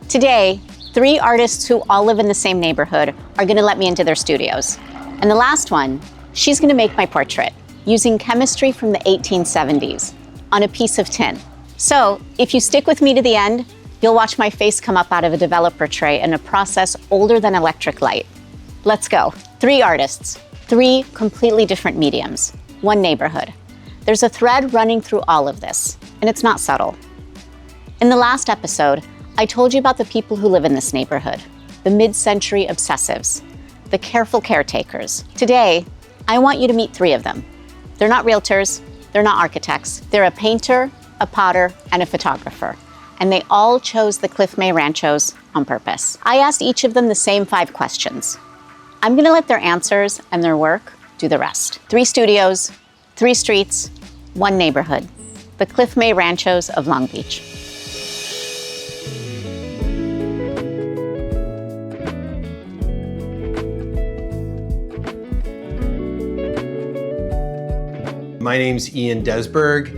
Today, 3 artists who all live in the same neighborhood are gonna let me into their studios. And the last one, she's gonna make my portrait using chemistry from the 1870s on a piece of tin. So if you stick with me to the end, you'll watch my face come up out of a developer tray in a process older than electric light. Let's go. 3 artists, 3 completely different mediums, 1 neighborhood. There's a thread running through all of this, and it's not subtle. In the last episode, I told you about the people who live in this neighborhood, the mid-century obsessives, the careful caretakers. Today, I want you to meet 3 of them. They're not realtors, they're not architects. They're a painter, a potter, and a photographer. And they all chose the Cliff May Ranchos on purpose. I asked each of them the same 5 questions. I'm gonna let their answers and their work do the rest. 3 studios, 3 streets, 1 neighborhood. The Cliff May Ranchos of Long Beach. My name's Ian Desberg,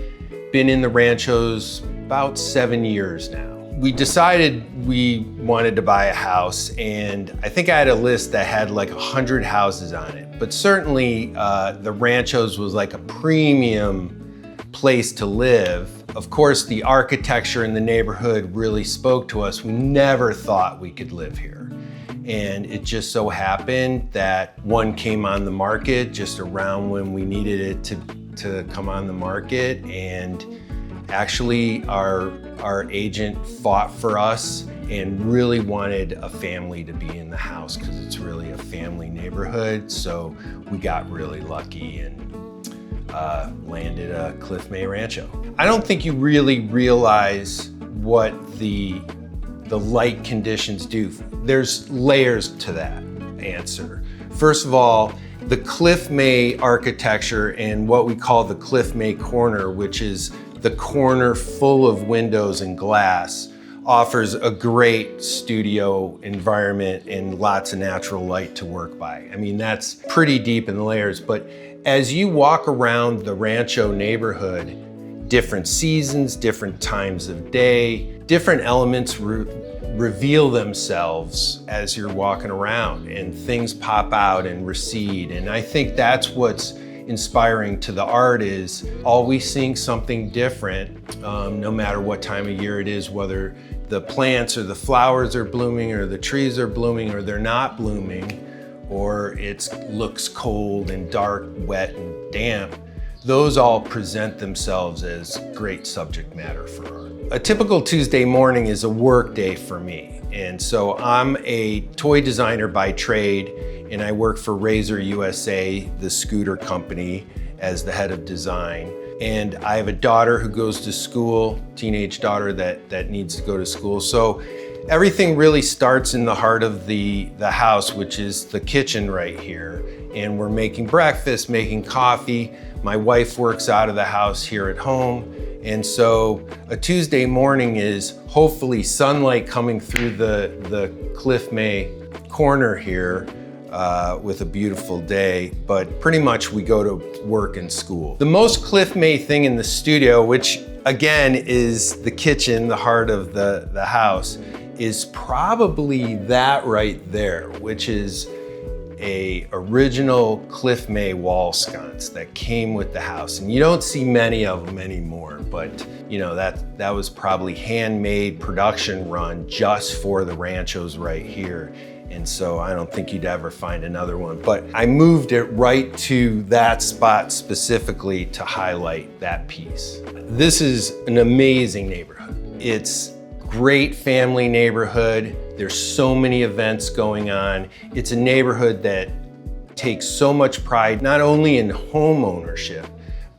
been in the Ranchos about 7 years now. We decided we wanted to buy a house, and I think I had a list that had like 100 houses on it, but certainly the Ranchos was like a premium place to live. Of course, the architecture in the neighborhood really spoke to us. We never thought we could live here. And it just so happened that one came on the market just around when we needed it to come on the market, and actually our agent fought for us and really wanted a family to be in the house because it's really a family neighborhood. So we got really lucky and landed a Cliff May Rancho. I don't think you really realize what the light conditions do. There's layers to that answer. First of all, the Cliff May architecture and what we call the Cliff May corner, which is the corner full of windows and glass, offers a great studio environment and lots of natural light to work by. I mean, that's pretty deep in the layers, but as you walk around the Rancho neighborhood, different seasons, different times of day, different elements reveal themselves as you're walking around, and things pop out and recede. And I think that's what's inspiring to the art, is always seeing something different, no matter what time of year it is, whether the plants or the flowers are blooming or the trees are blooming or they're not blooming, or it looks cold and dark, wet and damp. Those all present themselves as great subject matter for art. A typical Tuesday morning is a work day for me. And so I'm a toy designer by trade, and I work for Razor USA, the scooter company, as the head of design. And I have a daughter who goes to school, teenage daughter that needs to go to school. So everything really starts in the heart of the house, which is the kitchen right here. And we're making breakfast, making coffee. My wife works out of the house here at home. And so a Tuesday morning is hopefully sunlight coming through the Cliff May corner here with a beautiful day, but pretty much we go to work and school. The most Cliff May thing in the studio, which again is the kitchen, the heart of the house, is probably that right there, which is a original Cliff May wall sconce that came with the house. And you don't see many of them anymore, but you know, that was probably handmade production run just for the Ranchos right here. And so I don't think you'd ever find another one. But I moved it right to that spot specifically to highlight that piece. This is an amazing neighborhood. It's great family neighborhood. There's so many events going on. It's a neighborhood that takes so much pride, not only in home ownership,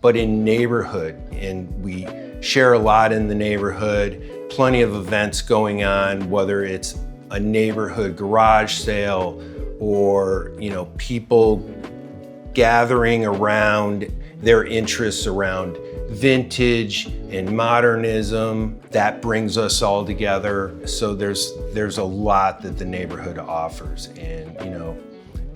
but in neighborhood. And we share a lot in the neighborhood, plenty of events going on, whether it's a neighborhood garage sale or, you know, people gathering around their interests around vintage and modernism. That brings us all together. So there's a lot that the neighborhood offers, and you know,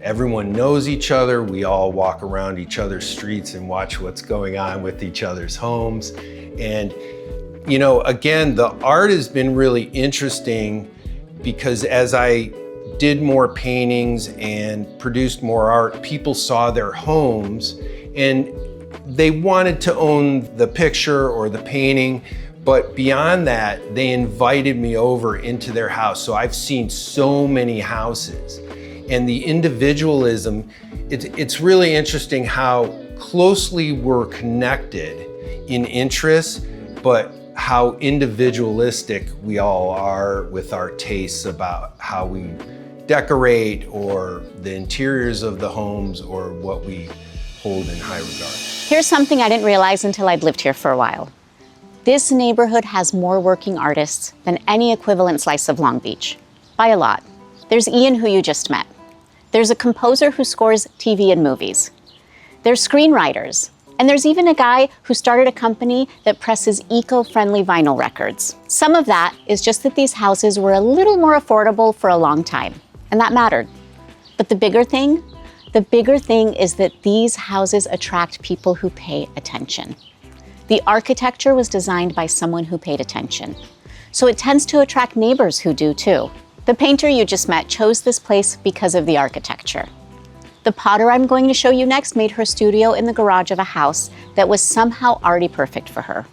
everyone knows each other. We all walk around each other's streets and watch what's going on with each other's homes. And you know, again, the art has been really interesting because as I did more paintings and produced more art, people saw their homes and they wanted to own the picture or the painting, but beyond that, they invited me over into their house. So I've seen so many houses, and the individualism, it's really interesting how closely we're connected in interests, but how individualistic we all are with our tastes about how we decorate or the interiors of the homes or what we hold in high regard. Here's something I didn't realize until I'd lived here for a while. This neighborhood has more working artists than any equivalent slice of Long Beach, by a lot. There's Ian, who you just met. There's a composer who scores TV and movies. There's screenwriters. And there's even a guy who started a company that presses eco-friendly vinyl records. Some of that is just that these houses were a little more affordable for a long time, and that mattered. But the bigger thing is that these houses attract people who pay attention. The architecture was designed by someone who paid attention. So it tends to attract neighbors who do too. The painter you just met chose this place because of the architecture. The potter I'm going to show you next made her studio in the garage of a house that was somehow already perfect for her.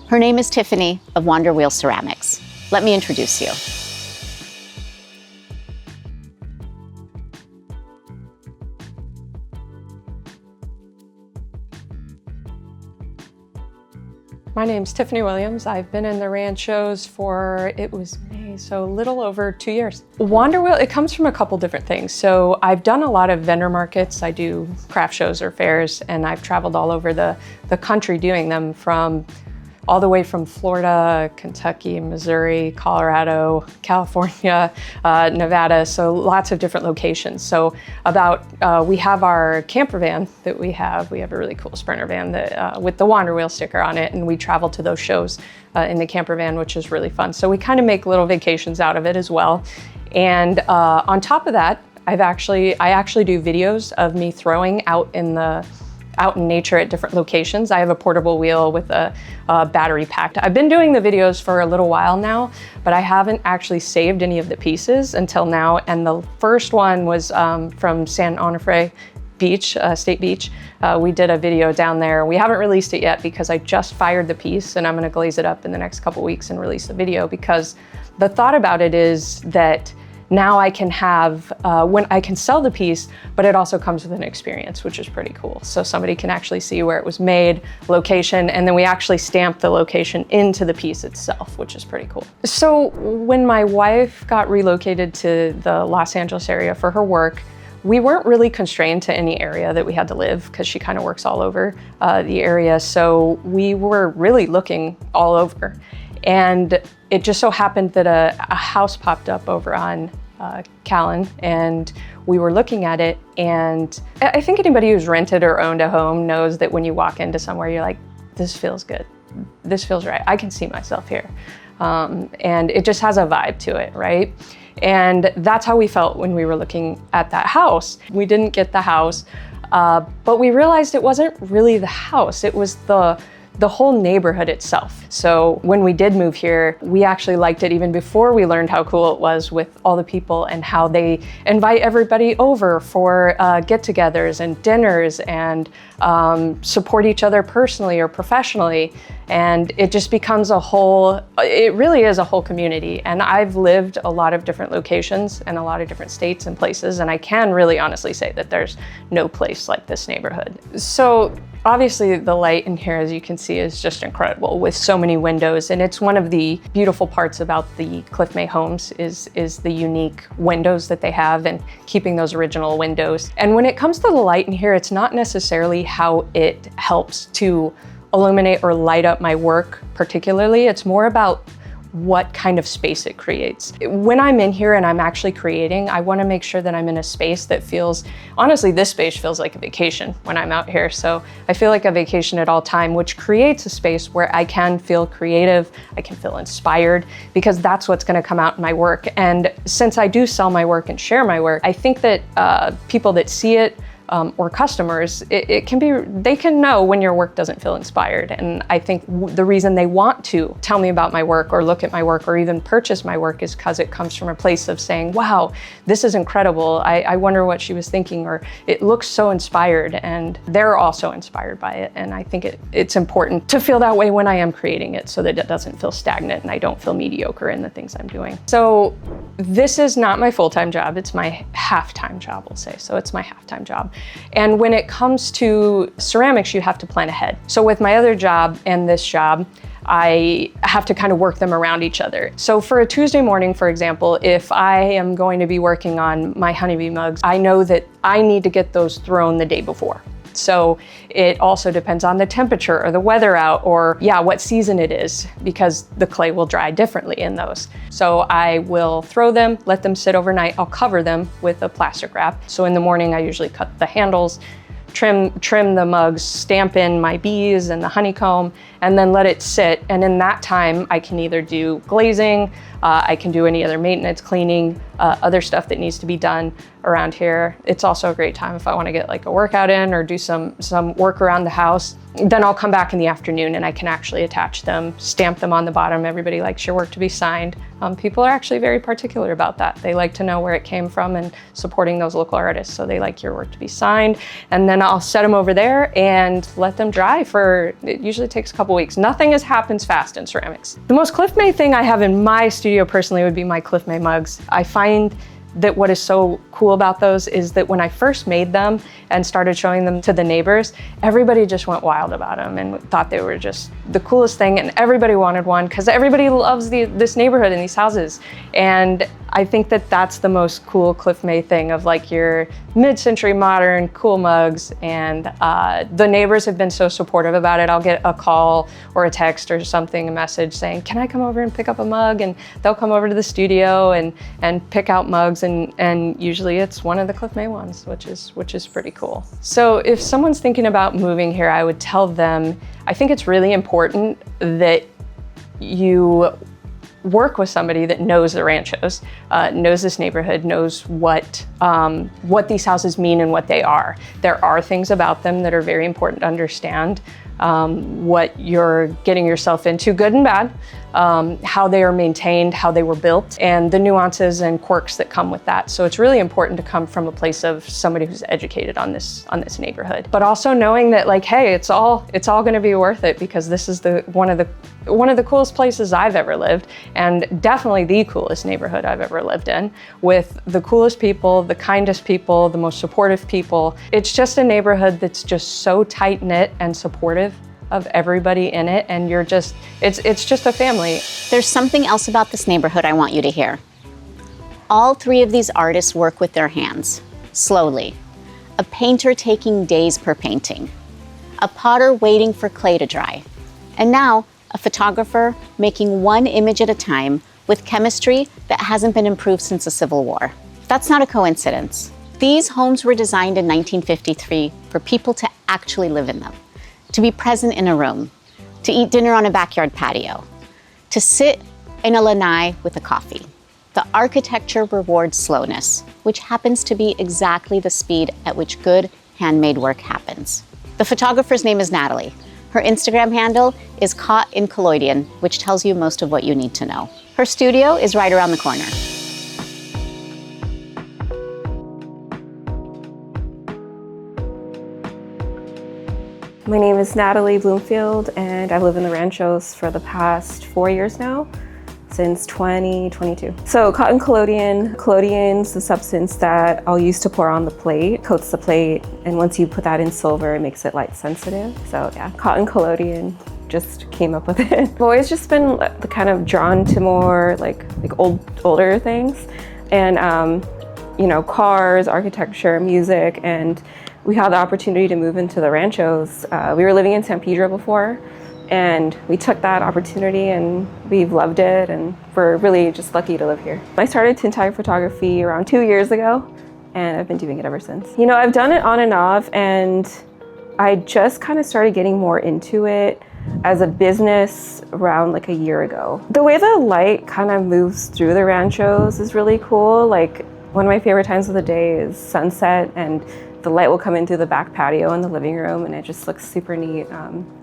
Her name is Tiffany of Wander Wheel Ceramics. Let me introduce you. My name's Tiffany Williams. I've been in the Ranchos for, it was May, so a little over 2 years. Wander Wheel, it comes from a couple different things. So I've done a lot of vendor markets. I do craft shows or fairs, and I've traveled all over the country doing them, from all the way from Florida, Kentucky, Missouri, Colorado, California, Nevada, so lots of different locations. So we have our camper van that we have a really cool Sprinter van that, with the Wander Wheel sticker on it, and we travel to those shows in the camper van, which is really fun. So we kind of make little vacations out of it as well. And on top of that, I actually do videos of me throwing out in nature at different locations. I have a portable wheel with a battery pack. I've been doing the videos for a little while now, but I haven't actually saved any of the pieces until now. And the first one was from San Onofre Beach, State Beach. We did a video down there. We haven't released it yet because I just fired the piece, and I'm gonna glaze it up in the next couple weeks and release the video, because the thought about it is that now I can have, when I can sell the piece, but it also comes with an experience, which is pretty cool. So somebody can actually see where it was made, location, and then we actually stamp the location into the piece itself, which is pretty cool. So when my wife got relocated to the Los Angeles area for her work, we weren't really constrained to any area that we had to live, because she kind of works all over the area. So we were really looking all over. And it just so happened that a house popped up over on Callan, and we were looking at it. And I think anybody who's rented or owned a home knows that when you walk into somewhere, you're like, this feels good. This feels right. I can see myself here. And it just has a vibe to it, right? And that's how we felt when we were looking at that house. We didn't get the house, but we realized it wasn't really the house. It was the whole neighborhood itself. So when we did move here, we actually liked it even before we learned how cool it was with all the people and how they invite everybody over for get-togethers and dinners and support each other personally or professionally. And it just becomes it really is a whole community. And I've lived a lot of different locations and a lot of different states and places, and I can really honestly say that there's no place like this neighborhood. So obviously the light in here, as you can see, is just incredible with so many windows. And it's one of the beautiful parts about the Cliff May homes is the unique windows that they have and keeping those original windows. And when it comes to the light in here, it's not necessarily how it helps to illuminate or light up my work particularly. It's more about what kind of space it creates. When I'm in here and I'm actually creating, I want to make sure that I'm in a space that feels, honestly, this space feels like a vacation when I'm out here. So I feel like a vacation at all time, which creates a space where I can feel creative, I can feel inspired, because that's what's going to come out in my work. And since I do sell my work and share my work, I think that people that see it or customers, they can know when your work doesn't feel inspired. And I think the reason they want to tell me about my work or look at my work or even purchase my work is because it comes from a place of saying, wow, this is incredible. I wonder what she was thinking, or it looks so inspired, and they're also inspired by it. And I think it's important to feel that way when I am creating it, so that it doesn't feel stagnant and I don't feel mediocre in the things I'm doing. So this is not my full-time job. It's my half-time job, we'll say. So it's my half-time job. And when it comes to ceramics, you have to plan ahead. So with my other job and this job, I have to kind of work them around each other. So for a Tuesday morning, for example, if I am going to be working on my honeybee mugs, I know that I need to get those thrown the day before. So it also depends on the temperature or the weather out, or what season it is, because the clay will dry differently in those. So I will throw them, let them sit overnight. I'll cover them with a plastic wrap. So in the morning, I usually cut the handles, trim the mugs, stamp in my bees and the honeycomb, and then let it sit. And in that time, I can either do glazing, I can do any other maintenance, cleaning, other stuff that needs to be done around here. It's also a great time if I want to get like a workout in or do some work around the house. Then I'll come back in the afternoon and I can actually attach them, stamp them on the bottom. Everybody likes your work to be signed. People are actually very particular about that. They like to know where it came from and supporting those local artists. So they like your work to be signed. And then I'll set them over there and let them dry it usually takes a couple weeks. Nothing happens fast in ceramics. The most Cliff May thing I have in my studio personally would be my Cliff May mugs. I find that what is so cool about those is that when I first made them and started showing them to the neighbors, everybody just went wild about them and thought they were just the coolest thing, and everybody wanted one because everybody loves this neighborhood and these houses. And I think that that's the most cool Cliff May thing, of like your mid-century modern cool mugs. And the neighbors have been so supportive about it. I'll get a call or a text or something, a message saying, can I come over and pick up a mug? And they'll come over to the studio and pick out mugs, and usually it's one of the Cliff May ones, which is pretty cool. So if someone's thinking about moving here, I would tell them, I think it's really important that you work with somebody that knows the Ranchos, knows this neighborhood, knows what these houses mean and what they are. There are things about them that are very important to understand, what you're getting yourself into, good and bad, how they are maintained, how they were built, and the nuances and quirks that come with that. So it's really important to come from a place of somebody who's educated on this neighborhood, but also knowing that, like, hey, it's all going to be worth it, because this is one of the coolest places I've ever lived, and definitely the coolest neighborhood I've ever lived in, with the coolest people, the kindest people, the most supportive people. It's just a neighborhood that's just so tight-knit and supportive of everybody in it, and it's just a family. There's something else about this neighborhood I want you to hear. All three of these artists work with their hands, slowly. A painter taking days per painting, a potter waiting for clay to dry, and now a photographer making one image at a time with chemistry that hasn't been improved since the Civil War. That's not a coincidence. These homes were designed in 1953 for people to actually live in them, to be present in a room, to eat dinner on a backyard patio, to sit in a lanai with a coffee. The architecture rewards slowness, which happens to be exactly the speed at which good handmade work happens. The photographer's name is Natalie. Her Instagram handle is Caught in Collodion, which tells you most of what you need to know. Her studio is right around the corner. My name is Natalie Bloomfield, and I've lived in the Ranchos for the past 4 years now, since 2022. So cotton collodion. Collodion's the substance that I'll use to pour on the plate, coats the plate, and once you put that in silver, it makes it light sensitive. So yeah, cotton collodion, just came up with it. I've always just been kind of drawn to more like older things, and cars, architecture, music, and we had the opportunity to move into the Ranchos. We were living in San Pedro before, and we took that opportunity and we've loved it, and we're really just lucky to live here. I started tintype photography around 2 years ago, and I've been doing it ever since. You know, I've done it on and off, and I just kind of started getting more into it as a business around like a year ago. The way the light kind of moves through the Ranchos is really cool. Like, One of my favorite times of the day is sunset, and the light will come in through the back patio in the living room, and it just looks super neat.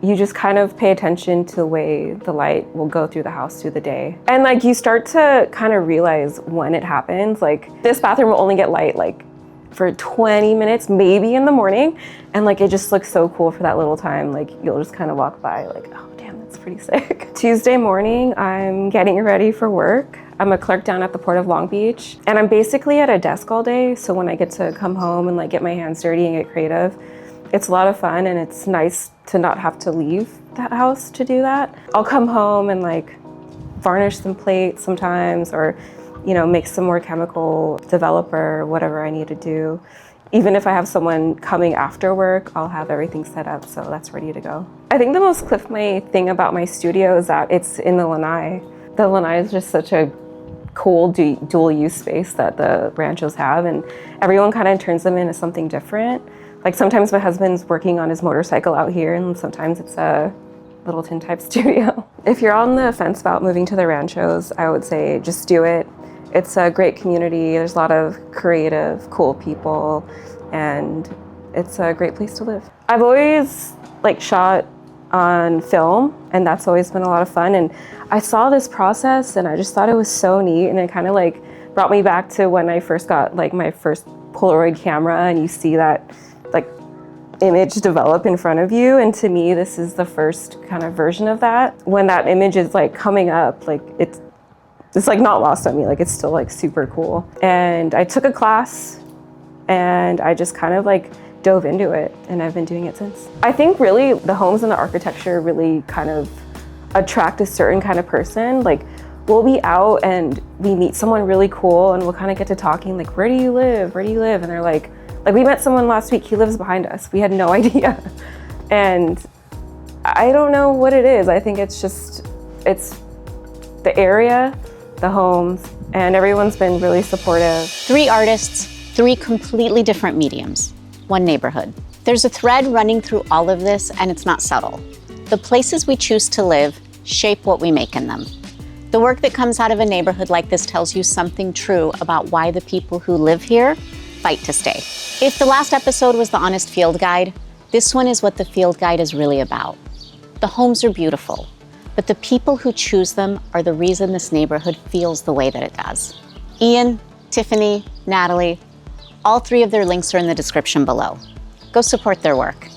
You just kind of pay attention to the way the light will go through the house through the day. And like you start to kind of realize when it happens, like this bathroom will only get light like for 20 minutes, maybe in the morning. And like, it just looks so cool for that little time. Like you'll just kind of walk by like, oh damn, that's pretty sick. Tuesday morning, I'm getting ready for work. I'm a clerk down at the Port of Long Beach, and I'm basically at a desk all day. So when I get to come home and like get my hands dirty and get creative, it's a lot of fun, and it's nice to not have to leave that house to do that. I'll come home and like varnish some plates sometimes, or you know, make some more chemical, develop or whatever I need to do. Even if I have someone coming after work, I'll have everything set up so that's ready to go. I think the most Cliff May thing about my studio is that it's in the lanai. The lanai is just such a cool dual use space that the ranchos have, and everyone kind of turns them into something different. Like sometimes my husband's working on his motorcycle out here, and sometimes it's a little tintype studio. If you're on the fence about moving to the ranchos, I would say just do it. It's a great community. There's a lot of creative, cool people, and it's a great place to live. I've always like shot on film, and that's always been a lot of fun. And I saw this process and I just thought it was so neat, and it kind of like brought me back to when I first got like my first Polaroid camera, and you see that like image develop in front of you. And to me, this is the first kind of version of that. When that image is like coming up, like it's like not lost on me, like it's still like super cool. And I took a class and I just kind of like dove into it, and I've been doing it since. I think really the homes and the architecture really kind of attract a certain kind of person. Like we'll be out and we meet someone really cool, and we'll kind of get to talking like, where do you live? Where do you live? And they're like we met someone last week, he lives behind us. We had no idea. And I don't know what it is. I think it's the area, the homes, and everyone's been really supportive. 3 artists, 3 completely different mediums, 1 neighborhood. There's a thread running through all of this, and it's not subtle. The places we choose to live shape what we make in them. The work that comes out of a neighborhood like this tells you something true about why the people who live here fight to stay. If the last episode was the honest field guide, this one is what the field guide is really about. The homes are beautiful, but the people who choose them are the reason this neighborhood feels the way that it does. Ian, Tiffany, Natalie, all 3 of their links are in the description below. Go support their work.